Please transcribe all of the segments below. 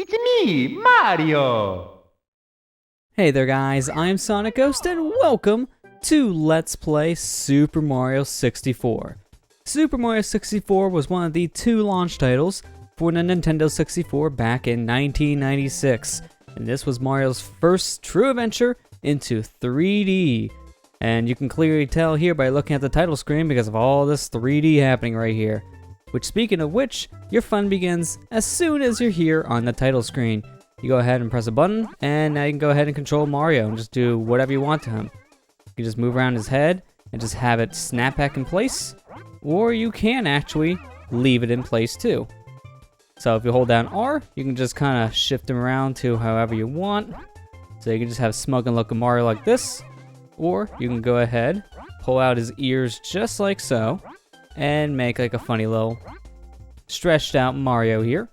It's me, Mario! Hey there guys, I'm SonicGhost and welcome to Let's Play Super Mario 64. Super Mario 64 was one of the two launch titles for the Nintendo 64 back in 1996. And this was Mario's first true adventure into 3D. And you can clearly tell here by looking at the title screen because of all this 3D happening right here. Which, speaking of which, your fun begins as soon as you're here on the title screen. You go ahead and press a button, and now you can go ahead and control Mario and just do whatever you want to him. You can just move around his head and just have it snap back in place, or you can actually leave it in place too. So if you hold down R, you can just kind of shift him around to however you want. So you can just have smoking looking Mario like this, or you can go ahead, pull out his ears just like so, and make like a funny little stretched out Mario here.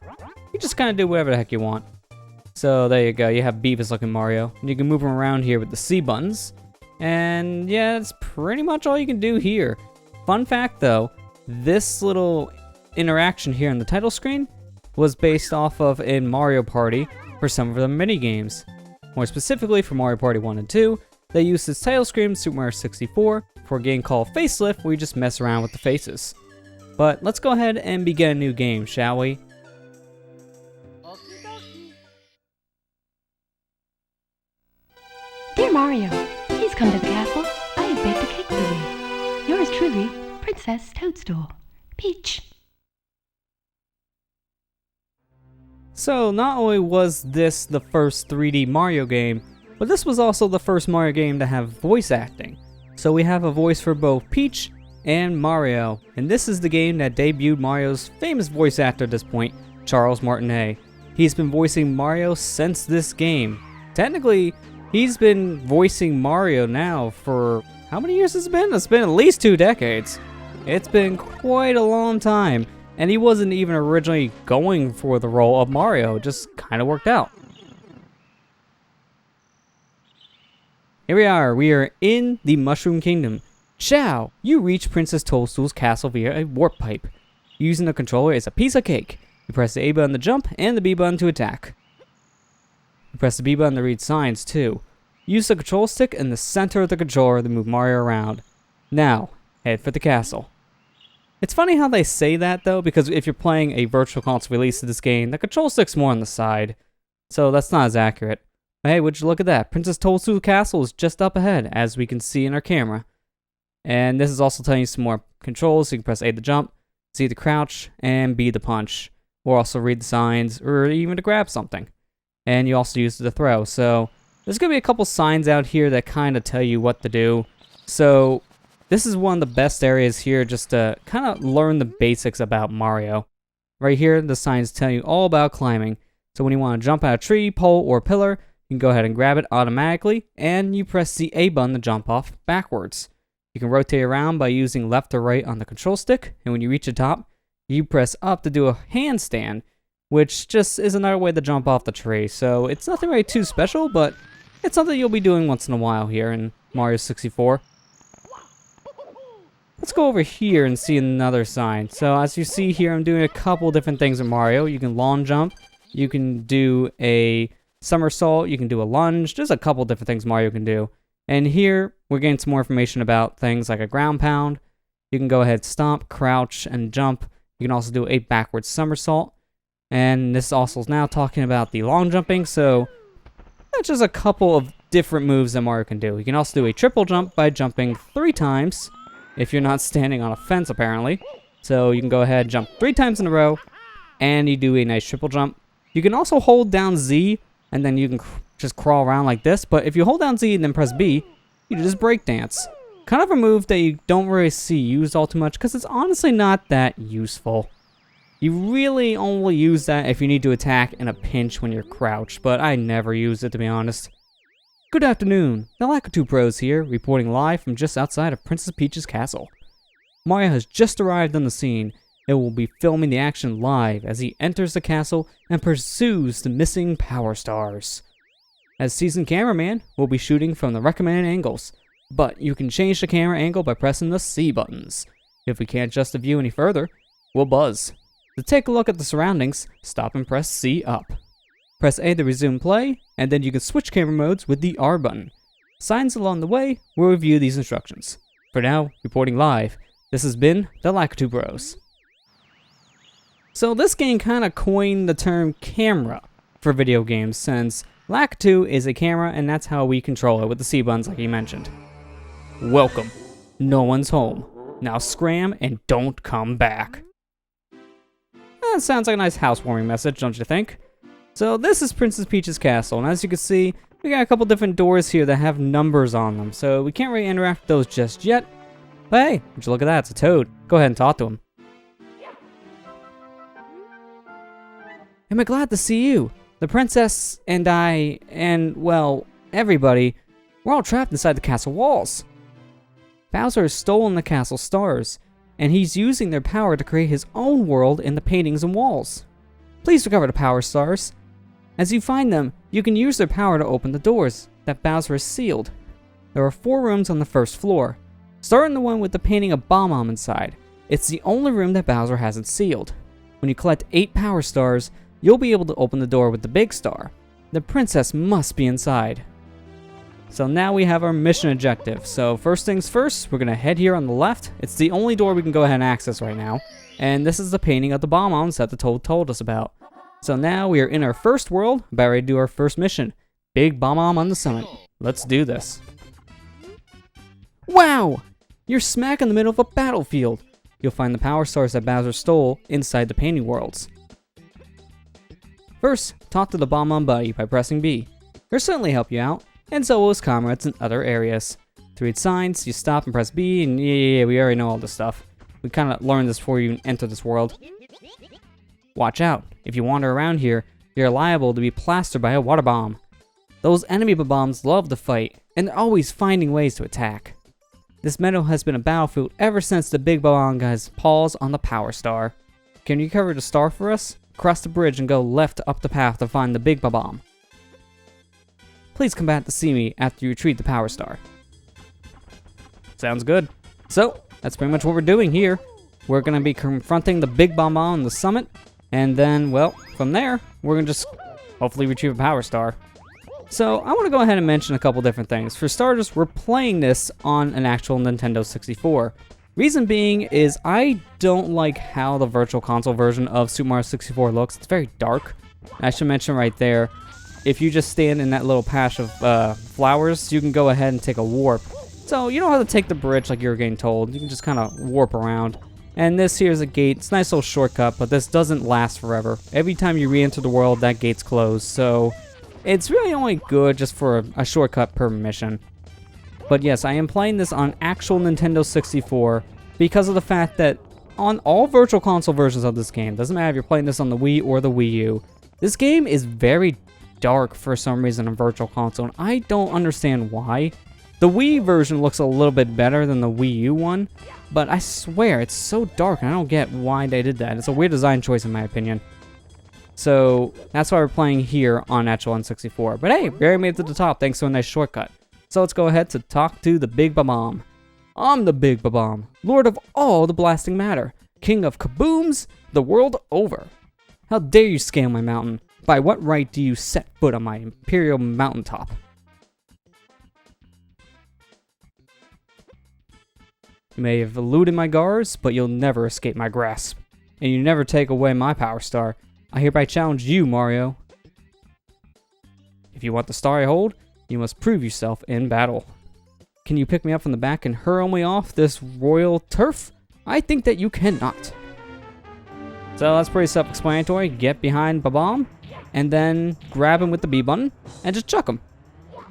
You just kind of do whatever the heck you want. So there you go, you have Beavis looking Mario. And you can move him around here with the C buttons. And yeah, that's pretty much all you can do here. Fun fact though, this little interaction here on the title screen was based off of in Mario Party for some of the mini games. More specifically for Mario Party 1 and 2, they used this title screen in Super Mario 64 for a game called Facelift where you just mess around with the faces. But let's go ahead and begin a new game, shall we? Dear Mario, please come to the castle. I have baked a cake for you. Yours truly, Princess Toadstool. Peach. So not only was this the first 3D Mario game, but this was also the first Mario game to have voice acting. So we have a voice for both Peach and Mario, and this is the game that debuted Mario's famous voice actor at this point, Charles Martinet. He's been voicing Mario since this game. Technically, he's been voicing Mario now for how many years has it been? It's been at least 2 decades. It's been quite a long time, and he wasn't even originally going for the role of Mario, it just kind of worked out. Here we are in the Mushroom Kingdom. Ciao! You reach Princess Toadstool's castle via a warp pipe. Using the controller is a piece of cake. You press the A button to jump and the B button to attack. You press the B button to read signs too. Use the control stick in the center of the controller to move Mario around. Now, head for the castle. It's funny how they say that though, because if you're playing a virtual console release of this game, the control stick's more on the side. So that's not as accurate. But hey, would you look at that? Princess Toadstool Castle is just up ahead, as we can see in our camera. And this is also telling you some more controls. So you can press A to jump, C to crouch, and B to punch. Or also read the signs, or even to grab something. And you also use it to throw. So there's going to be a couple signs out here that kind of tell you what to do. So this is one of the best areas here just to kind of learn the basics about Mario. Right here, the signs tell you all about climbing. So when you want to jump out a tree, pole, or pillar, you can go ahead and grab it automatically, and you press the A button to jump off backwards. You can rotate around by using left or right on the control stick, and when you reach the top, you press up to do a handstand, which just is another way to jump off the tree. So it's nothing really too special, but it's something you'll be doing once in a while here in Mario 64. Let's go over here and see another sign. So as you see here, I'm doing a couple different things with Mario. You can long jump, you can do a somersault, you can do a lunge. There's a couple different things Mario can do. And here, we're getting some more information about things like a ground pound. You can go ahead, stomp, crouch, and jump. You can also do a backwards somersault. And this also is now talking about the long jumping, so that's just a couple of different moves that Mario can do. You can also do a triple jump by jumping 3 times, if you're not standing on a fence apparently. So you can go ahead, jump 3 times in a row, and you do a nice triple jump. You can also hold down Z, and then you can just crawl around like this. But if you hold down Z and then press B, you just break dance. Kind of a move that you don't really see used all too much because it's honestly not that useful. You really only use that if you need to attack in a pinch when you're crouched, but I never use it to be honest. Good afternoon, the Lakitu Pros here, reporting live from just outside of Princess Peach's castle. Mario has just arrived on the scene. It will be filming the action live as he enters the castle and pursues the missing Power Stars. As seasoned cameraman, we'll be shooting from the recommended angles, but you can change the camera angle by pressing the C buttons. If we can't adjust the view any further, we'll buzz. To take a look at the surroundings, stop and press C up. Press A to resume play, and then you can switch camera modes with the R button. Signs along the way will review these instructions. For now, reporting live, this has been the Lakitu Bros. So this game kind of coined the term camera for video games, since Lakitu is a camera and that's how we control it with the C buttons like he mentioned. Welcome. No one's home. Now scram and don't come back. That sounds like a nice housewarming message, don't you think? So this is Princess Peach's castle, and as you can see, we got a couple different doors here that have numbers on them, so we can't really interact with those just yet. But hey, would you look at that, it's a toad. Go ahead and talk to him. Am I glad to see you? The princess and I, and well, everybody, we're all trapped inside the castle walls. Bowser has stolen the castle stars, and he's using their power to create his own world in the paintings and walls. Please recover the power stars. As you find them, you can use their power to open the doors that Bowser has sealed. There are 4 rooms on the first floor. Start in the one with the painting of Bob-omb inside. It's the only room that Bowser hasn't sealed. When you collect 8 power stars, you'll be able to open the door with the big star. The princess must be inside. So now we have our mission objective. So first things first, we're going to head here on the left. It's the only door we can go ahead and access right now. And this is the painting of the Bob-ombs that the Toad told us about. So now we are in our first world, about ready to do our first mission. Big Bob-omb on the summit. Let's do this. Wow! You're smack in the middle of a battlefield. You'll find the power stars that Bowser stole inside the painting worlds. First, talk to the Bob-omb buddy by pressing B. He'll certainly help you out, and so will his comrades in other areas. To read signs, you stop and press B, and yeah, we already know all this stuff. We kind of learned this before you enter this world. Watch out. If you wander around here, you're liable to be plastered by a water bomb. Those enemy bombs love to fight, and they're always finding ways to attack. This meadow has been a battlefield ever since the big Bob-omb guy's paws on the power star. Can you recover the star for us? Cross the bridge and go left up the path to find the big Bob-omb. Please come back to see me after you retrieve the power star. Sounds good. So, that's pretty much what we're doing here. We're going to be confronting the big Bob-omb on the summit, and then, well, from there, we're going to just hopefully retrieve a power star. So, I want to go ahead and mention a couple different things. For starters, we're playing this on an actual Nintendo 64. Reason being is I don't like how the Virtual Console version of Super Mario 64 looks. It's very dark. I should mention right there, if you just stand in that little patch of flowers, you can go ahead and take a warp. So you don't have to take the bridge like you were getting told. You can just kind of warp around. And this here is a gate. It's a nice little shortcut, but this doesn't last forever. Every time you re-enter the world, that gate's closed. So it's really only good just for a shortcut per mission. But yes, I am playing this on actual Nintendo 64 because of the fact that on all Virtual Console versions of this game, doesn't matter if you're playing this on the Wii or the Wii U, this game is very dark for some reason on Virtual Console, and I don't understand why. The Wii version looks a little bit better than the Wii U one, but I swear it's so dark and I don't get why they did that. It's a weird design choice in my opinion. So that's why we're playing here on actual N64. But hey, we already made it to the top thanks to a nice shortcut. So let's go ahead to talk to the Big Bob-omb. I'm the Big Bob-omb, Lord of all the blasting matter, King of kabooms the world over. How dare you scale my mountain? By what right do you set foot on my imperial mountaintop? You may have eluded my guards, but you'll never escape my grasp. And you never take away my power star. I hereby challenge you, Mario. If you want the star I hold, you must prove yourself in battle. Can you pick me up from the back and hurl me off this royal turf? I think that you cannot. So that's pretty self-explanatory. Get behind Bob-omb, and then grab him with the B button, and just chuck him.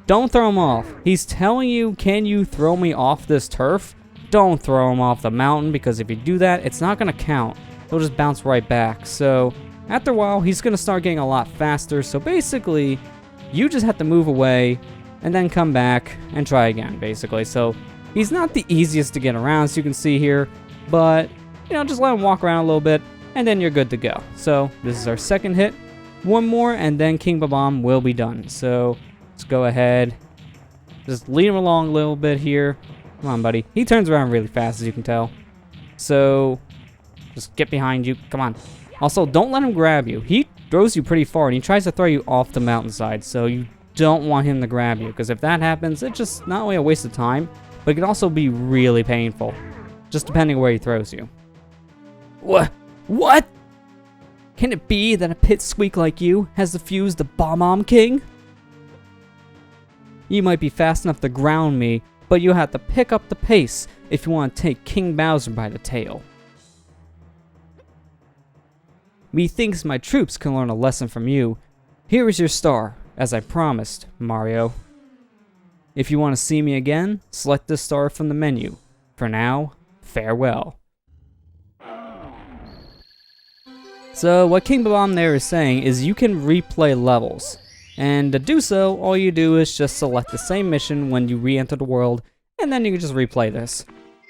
Don't throw him off. He's telling you, can you throw me off this turf? Don't throw him off the mountain, because if you do that, it's not going to count. He'll just bounce right back. So after a while, he's going to start getting a lot faster. So basically, you just have to move away, and then come back and try again, basically. So he's not the easiest to get around, as you can see here, but, you know, just let him walk around a little bit, and then you're good to go. So this is our second hit. One more, and then King Bob-omb will be done. So let's go ahead. Just lead him along a little bit here. Come on, buddy. He turns around really fast, as you can tell. So just get behind you. Come on. Also, don't let him grab you. He throws you pretty far, and he tries to throw you off the mountainside, so you don't want him to grab you, because if that happens, it's just not only a waste of time, but it can also be really painful, just depending where he throws you. What? Can it be that a pit squeak like you has defused the Bob-omb King? You might be fast enough to ground me, but you have to pick up the pace if you want to take King Bowser by the tail. Methinks my troops can learn a lesson from you. Here is your star, as I promised, Mario. If you want to see me again, select this star from the menu. For now, farewell. So what King Bob-omb there is saying is you can replay levels. And to do so, all you do is just select the same mission when you re-enter the world, and then you can just replay this.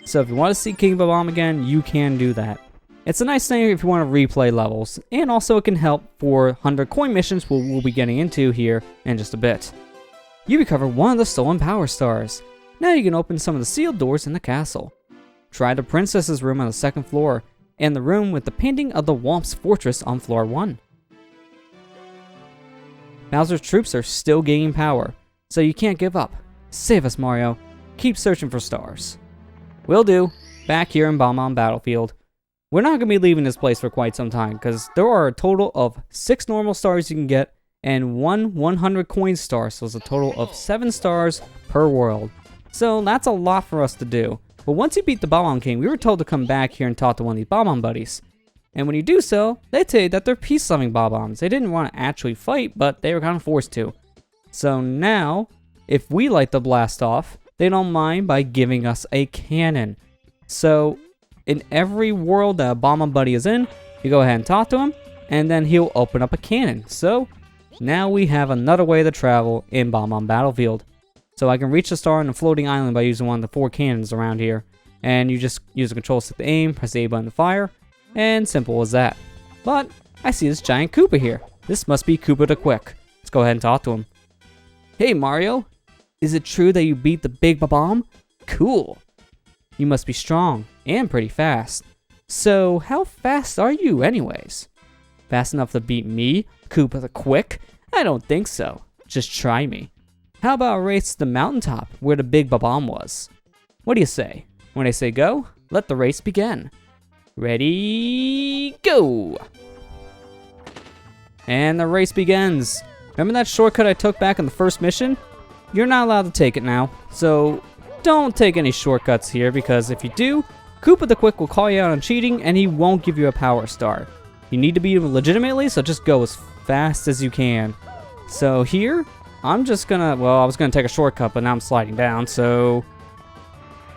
So if you want to see King Bob-omb again, you can do that. It's a nice thing if you want to replay levels, and also it can help for 100 coin missions we'll be getting into here in just a bit. You recovered one of the stolen power stars. Now you can open some of the sealed doors in the castle. Try the princess's room on the 2nd floor, and the room with the painting of the Womp's fortress on floor 1. Bowser's troops are still gaining power, so you can't give up. Save us, Mario. Keep searching for stars. Will do. Back here in Bob-omb Battlefield. We're not going to be leaving this place for quite some time, because there are a total of 6 normal stars you can get, and 1 100 coin star, so it's a total of 7 stars per world. So that's a lot for us to do. But once you beat the Bob-omb King, we were told to come back here and talk to one of these Bob-omb buddies. And when you do so, they tell you that they're peace-loving Bob-ombs. They didn't want to actually fight, but they were kind of forced to. So now, if we light the blast off, they don't mind by giving us a cannon. So in every world that a Bob-omb buddy is in, you go ahead and talk to him, and then he'll open up a cannon. So now we have another way to travel in Bob-omb Battlefield. So I can reach the star on the floating island by using one of the 4 cannons around here. And you just use the control stick to aim, press the A button to fire, and simple as that. But I see this giant Koopa here. This must be Koopa the Quick. Let's go ahead and talk to him. Hey Mario, is it true that you beat the big Bob-omb? Cool. You must be strong and pretty fast. So how fast are you anyways? Fast enough to beat me, Koopa the Quick? I don't think so. Just try me. How about a race to the mountaintop where the big Bob-omb was? What do you say? When I say go, let the race begin. Ready, go! And the race begins. Remember that shortcut I took back in the first mission? You're not allowed to take it now, so don't take any shortcuts here, because if you do, Koopa the Quick will call you out on cheating and he won't give you a power star. You need to beat him legitimately, so just go as fast as you can. So here, I'm just gonna, well, I was gonna take a shortcut, but now I'm sliding down, so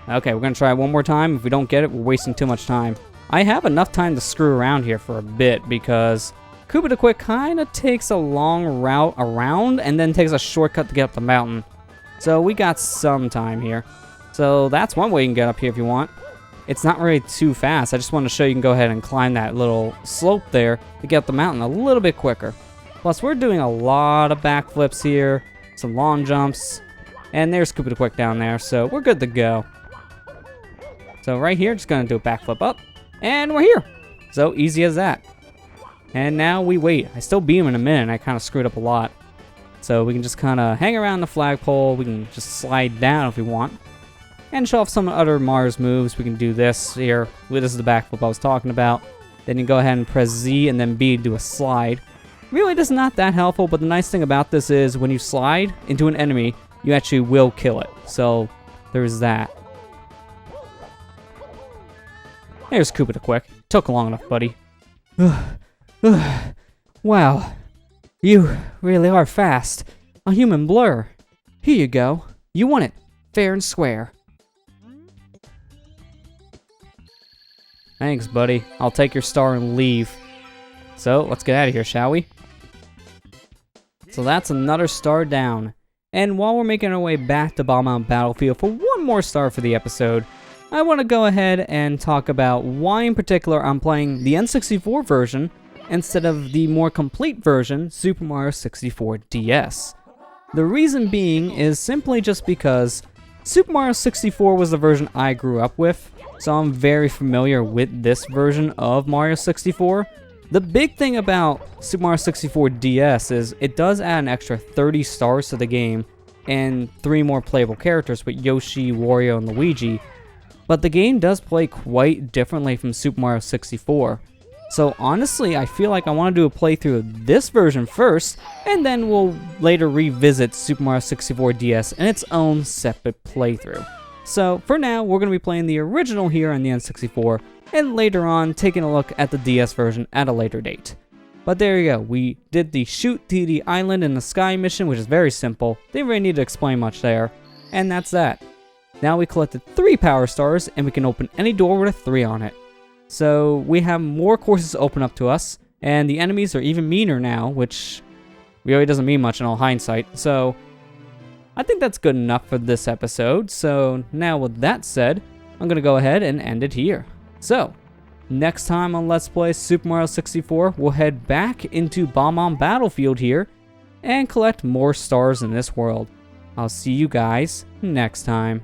okay, we're gonna try it one more time. If we don't get it, we're wasting too much time. I have enough time to screw around here for a bit, because Koopa the Quick kind of takes a long route around and then takes a shortcut to get up the mountain. So we got some time here. So that's one way you can get up here if you want. It's not really too fast. I just want to show you can go ahead and climb that little slope there to get up the mountain a little bit quicker. Plus, we're doing a lot of backflips here, some long jumps, and there's Koopa the Quick down there, so we're good to go. So right here, just gonna do a backflip up, and we're here. So easy as that. And now we wait. I still beat him in a minute, I kind of screwed up a lot. So we can just kind of hang around the flagpole, we can just slide down if we want. And show off some other Mario's moves. We can do this here. This is the backflip I was talking about. Then you go ahead and press Z and then B to do a slide. Really, this is not that helpful, but the nice thing about this is when you slide into an enemy, you actually will kill it. So there's that. There's Koopa the Quick. Took long enough, buddy. Wow. You really are fast. A human blur. Here you go. You won it. Fair and square. Thanks, buddy. I'll take your star and leave. So, let's get out of here, shall we? So that's another star down. And while we're making our way back to Bob-omb Battlefield for one more star for the episode, I want to go ahead and talk about why in particular I'm playing the N64 version instead of the more complete version, Super Mario 64 DS. The reason being is simply just because Super Mario 64 was the version I grew up with, so I'm very familiar with this version of Mario 64. The big thing about Super Mario 64 DS is it does add an extra 30 stars to the game and 3 more playable characters with Yoshi, Wario, and Luigi. But the game does play quite differently from Super Mario 64. So honestly, I feel like I want to do a playthrough of this version first, and then we'll later revisit Super Mario 64 DS in its own separate playthrough. So for now, we're going to be playing the original here on the N64, and later on taking a look at the DS version at a later date. But there you go, we did the shoot to the island in the sky mission, which is very simple. Didn't really need to explain much there, and that's that. Now we collected 3 power stars, and we can open any door with a 3 on it. So we have more courses open up to us, and the enemies are even meaner now, which really doesn't mean much in all hindsight. So I think that's good enough for this episode. So now with that said, I'm going to go ahead and end it here. So next time on Let's Play Super Mario 64, we'll head back into Bob-omb Battlefield here and collect more stars in this world. I'll see you guys next time.